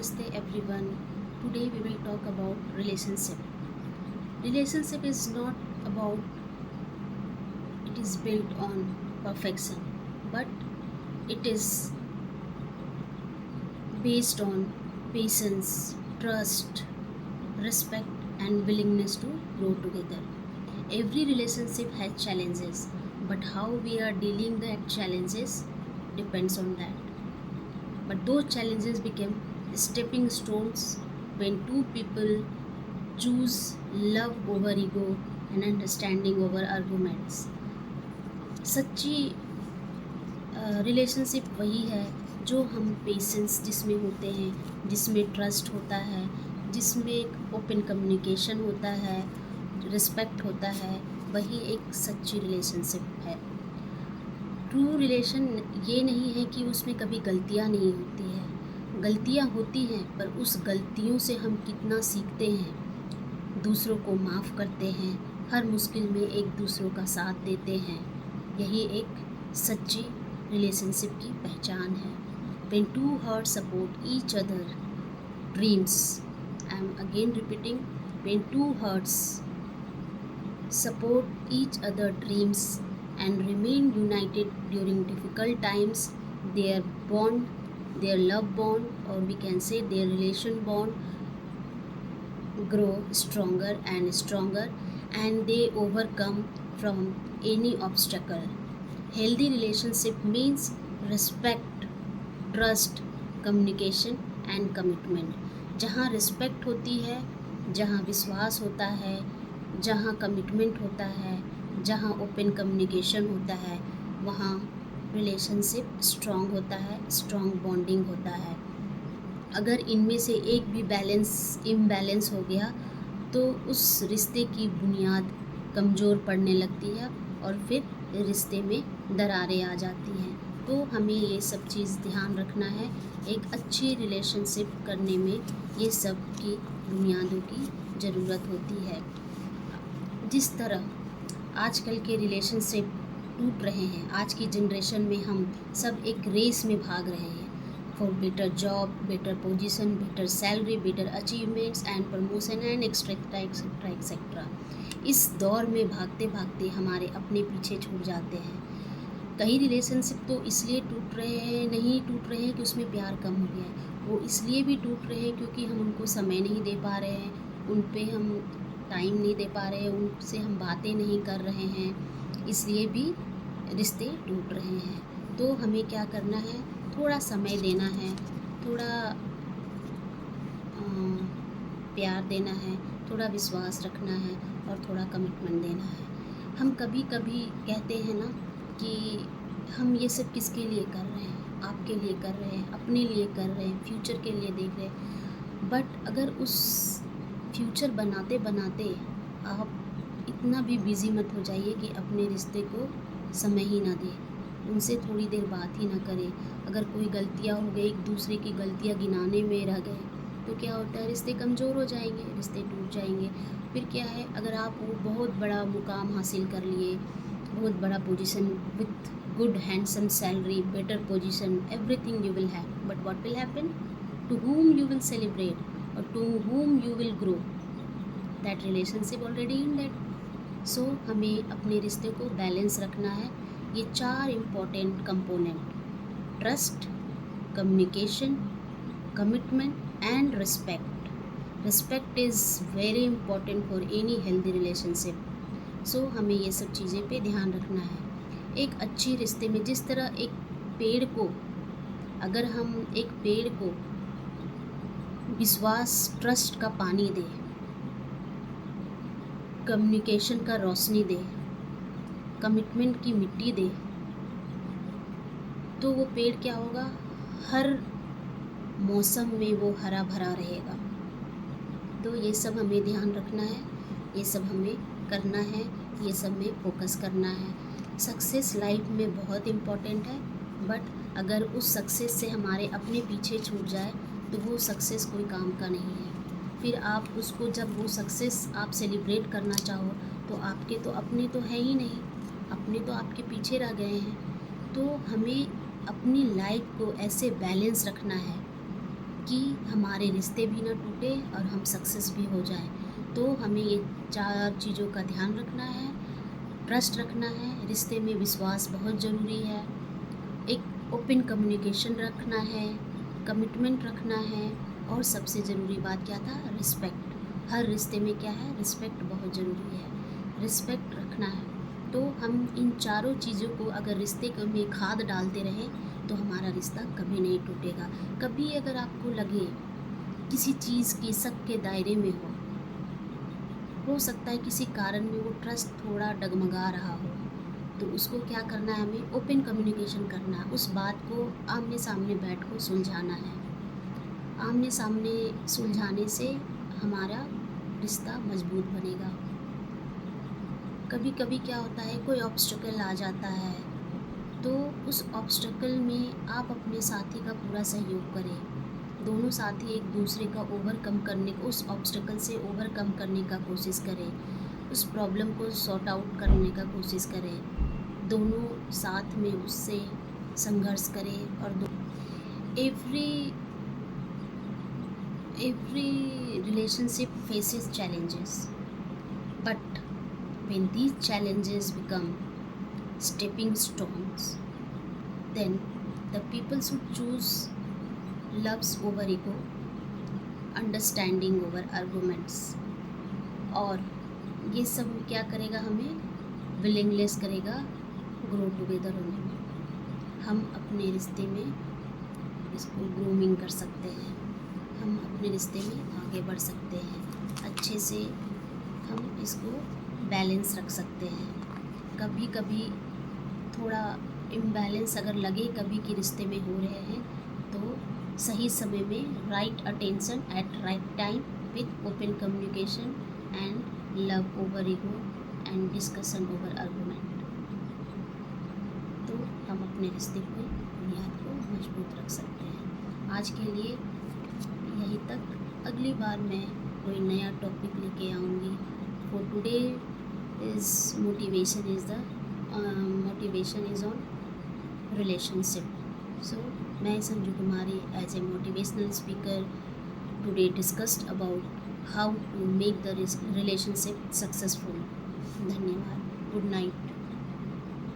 Namaste everyone. Today we will talk about relationship. Relationship is not about it is built on perfection, but it is based on patience, trust, respect and willingness to grow together. Every relationship has challenges, but how we are dealing that challenges depends on that. But those challenges became stepping stones when two people choose love over ego and understanding over arguments. सच्ची relationship वही है जो हम patience जिसमें होते हैं, जिसमें trust होता है, जिसमें एक ओपन कम्युनिकेशन होता है, रिस्पेक्ट होता है, वही एक सच्ची रिलेशनशिप है। ट्रू रिलेशन ये नहीं है कि उसमें कभी गलतियाँ नहीं होती है, गलतियाँ होती हैं, पर उस गलतियों से हम कितना सीखते हैं, दूसरों को माफ़ करते हैं, हर मुश्किल में एक दूसरों का साथ देते हैं। यही एक सच्ची रिलेशनशिप की पहचान है। When two hearts support each other dreams, I am again repeating, when two hearts support each other dreams and remain united during difficult times, their bond, their love bond, or we can say their relation bond grow stronger and stronger, and they overcome from any obstacle. Healthy relationship means respect, trust, communication and commitment. जहाँ respect होती है, जहाँ विश्वास होता है, जहाँ commitment होता है, जहाँ ओपन कम्युनिकेशन होता है, वहाँ रिलेशनशिप स्ट्रॉन्ग होता है, स्ट्रॉन्ग बॉन्डिंग होता है। अगर इनमें से एक भी इम्बैलेंस हो गया तो उस रिश्ते की बुनियाद कमज़ोर पड़ने लगती है और फिर रिश्ते में दरारें आ जाती हैं। तो हमें ये सब चीज़ ध्यान रखना है। एक अच्छी रिलेशनशिप करने में ये सब की बुनियादों की ज़रूरत होती है। जिस तरह आजकल के रिलेशनशिप टूट रहे हैं, आज की जनरेशन में हम सब एक रेस में भाग रहे हैं for better job, better position, better salary, better achievements and promotion and etcetera etcetera etcetera. इस दौर में भागते भागते हमारे अपने पीछे छूट जाते हैं। कई रिलेशनशिप तो इसलिए नहीं टूट रहे हैं कि उसमें प्यार कम हो गया है, वो इसलिए भी टूट रहे हैं क्योंकि हम उनको समय नहीं दे पा रहे हैं, उन पे हम टाइम नहीं दे पा रहे हैं, उनसे हम बातें नहीं कर रहे हैं, इसलिए भी रिश्ते टूट रहे हैं। तो हमें क्या करना है, थोड़ा समय देना है, थोड़ा प्यार देना है, थोड़ा विश्वास रखना है और थोड़ा कमिटमेंट देना है। हम कभी कभी कहते हैं ना कि हम ये सब किसके लिए कर रहे हैं, आपके लिए कर रहे हैं, अपने लिए कर रहे हैं, फ्यूचर के लिए देख रहे हैं। बट अगर उस फ्यूचर बनाते बनाते आप इतना भी बिज़ी मत हो जाइए कि अपने रिश्ते को समय ही ना दें, उनसे थोड़ी देर बात ही ना करें। अगर कोई गलतियाँ हो गई, एक दूसरे की गलतियाँ गिनाने में रह गए तो क्या होता है, रिश्ते कमज़ोर हो जाएंगे, रिश्ते टूट जाएंगे। फिर क्या है, अगर आप वो बहुत बड़ा मुकाम हासिल कर लिए, बहुत बड़ा position with good handsome salary, better position, everything you will have, but what will happen, to whom you will celebrate or to whom you will grow, that relationship already ended. So हमें अपने रिश्ते को balance रखना है। ये 4 important component, trust, communication, commitment and respect. Respect is very important for any healthy relationship. So हमें ये सब चीज़ें पे ध्यान रखना है। एक अच्छी रिश्ते में जिस तरह एक पेड़ को, अगर हम एक पेड़ को विश्वास, ट्रस्ट का पानी दें, कम्युनिकेशन का रोशनी दें, कमिटमेंट की मिट्टी दें, तो वो पेड़ क्या होगा, हर मौसम में वो हरा भरा रहेगा। तो ये सब हमें ध्यान रखना है, ये सब हमें करना है, ये सब में फोकस करना है। सक्सेस लाइफ में बहुत इम्पॉर्टेंट है, बट अगर उस सक्सेस से हमारे अपने पीछे छूट जाए तो वो सक्सेस कोई काम का नहीं है। फिर आप उसको, जब वो सक्सेस आप सेलिब्रेट करना चाहो तो आपके तो अपने तो है ही नहीं, अपने तो आपके पीछे रह गए हैं। तो हमें अपनी लाइफ को ऐसे बैलेंस रखना है कि हमारे रिश्ते भी ना टूटे और हम सक्सेस भी हो जाए। तो हमें ये 4 चीज़ों का ध्यान रखना है, ट्रस्ट रखना है, रिश्ते में विश्वास बहुत ज़रूरी है, एक ओपन कम्युनिकेशन रखना है, कमिटमेंट रखना है और सबसे ज़रूरी बात क्या था? रिस्पेक्ट। हर रिश्ते में क्या है? रिस्पेक्ट बहुत ज़रूरी है, रिस्पेक्ट रखना है। तो हम इन चारों चीज़ों को अगर रिश्ते में खाद डालते रहें तो हमारा रिश्ता कभी नहीं टूटेगा। कभी अगर आपको लगे किसी चीज़ की शक के दायरे में हो सकता है किसी कारण में वो ट्रस्ट थोड़ा डगमगा रहा हो, तो उसको क्या करना है? हमें ओपन कम्युनिकेशन करना है, उस बात को आमने सामने बैठ कर सुलझाना है। आमने सामने सुलझाने से हमारा रिश्ता मजबूत बनेगा। कभी कभी क्या होता है, कोई ऑब्स्टेकल आ जाता है, तो उस ऑब्स्टेकल में आप अपने साथी का पूरा सहयोग करें। दोनों साथी एक दूसरे का ओवरकम करने को, उस ऑब्स्टेकल से ओवरकम करने का कोशिश करें, उस प्रॉब्लम को सॉर्ट आउट करने का कोशिश करें। दोनों साथ में उससे संघर्ष करें और every relationship faces challenges, but when these challenges become stepping stones, then the people should choose loves over ego, understanding over arguments. और ये सब क्या करेगा? हमें विलिंगलेस करेगा ग्रो टुगेदर होने में। हम अपने रिश्ते में इसको ग्रूमिंग कर सकते हैं, हम अपने रिश्ते में आगे बढ़ सकते हैं, अच्छे से हम इसको बैलेंस रख सकते हैं। कभी कभी थोड़ा इम्बैलेंस अगर लगे कभी कि रिश्ते में हो रहे हैं, तो सही समय में right attention eight right time with open communication and love over ego and discussion over argument, तो हम अपने रिश्ते की बुनियाद को मजबूत रख सकते हैं। आज के लिए यहीं तक, अगली बार मैं कोई नया टॉपिक लेके आऊँगी। For today is motivation is on relationship. So, मैं Sanju Kumari as a motivational speaker today discussed about how to make the relationship successful. धन्यवाद। Good night.